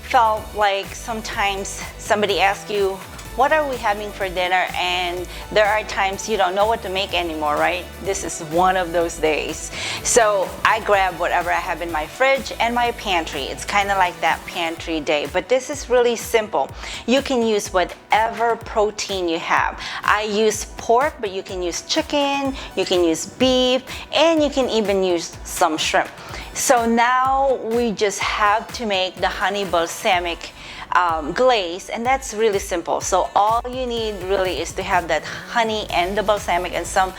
felt like sometimes somebody asks you, what are we having for dinner? And there are times you don't know what to make anymore, right? This is one of those days. So I grab whatever I have in my fridge and my pantry. It's kind of like that pantry day, but this is really simple. You can use whatever protein you have. I use pork, but you can use chicken, you can use beef, and you can even use some shrimp. So now we just have to make the honey balsamic glaze, and that's really simple. So all you need really is to have that honey and the balsamic and some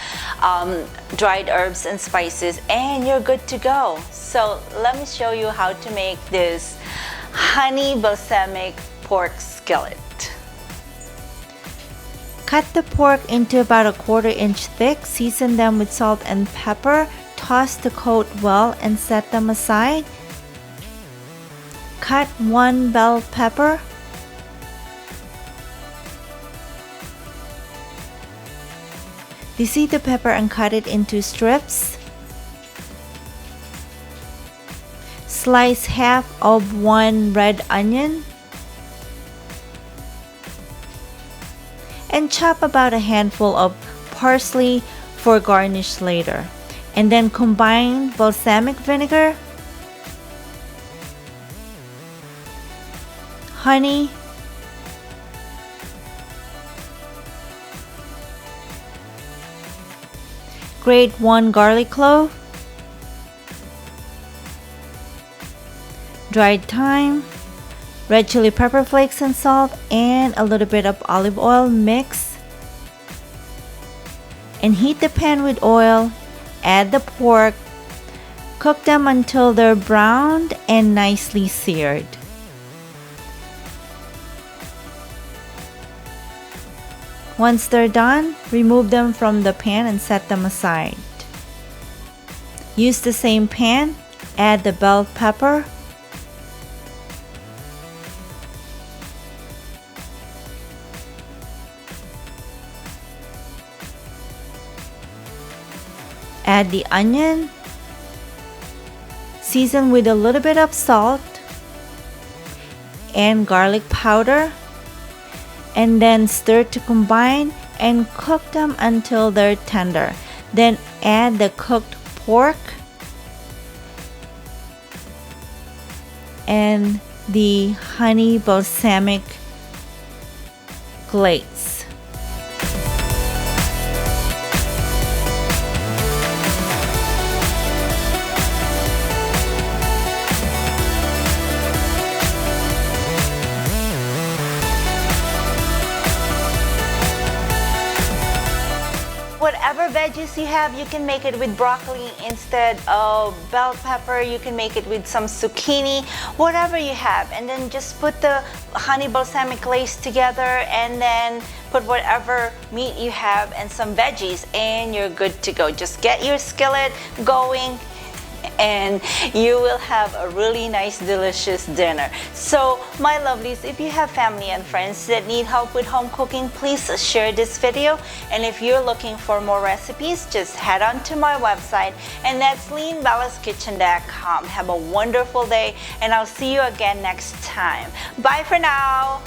dried herbs and spices, and you're good to go. So let me show you how to make this honey balsamic pork skillet. Cut the pork into about a 1/4 inch thick, season them with salt and pepper, toss the coat well and set them aside. Cut 1 bell pepper, deseed the pepper and cut it into strips. Slice half of 1 red onion and chop about a handful of parsley for garnish later. And then combine balsamic vinegar, honey, grate 1 garlic clove, dried thyme, red chili pepper flakes and salt, and a little bit of olive oil. Mix and heat the pan with oil. Add the pork, cook them until they're browned and nicely seared. Once they're done, remove them from the pan and set them aside. Use the same pan, add the bell pepper, add the onion, season with a little bit of salt and garlic powder, and then stir to combine and cook them until they're tender. Then add the cooked pork and the honey balsamic glaze. Whatever veggies you have, you can make it with broccoli instead of bell pepper. You can make it with some zucchini, whatever you have, and then just put the honey balsamic glaze together and then put whatever meat you have and some veggies, and you're good to go. Just get your skillet going and you will have a really nice, delicious dinner. So my lovelies, if you have family and friends that need help with home cooking, please share this video. And if you're looking for more recipes, just head on to my website, and that's leanbellaskitchen.com. Have a wonderful day, and I'll see you again next time. Bye for now.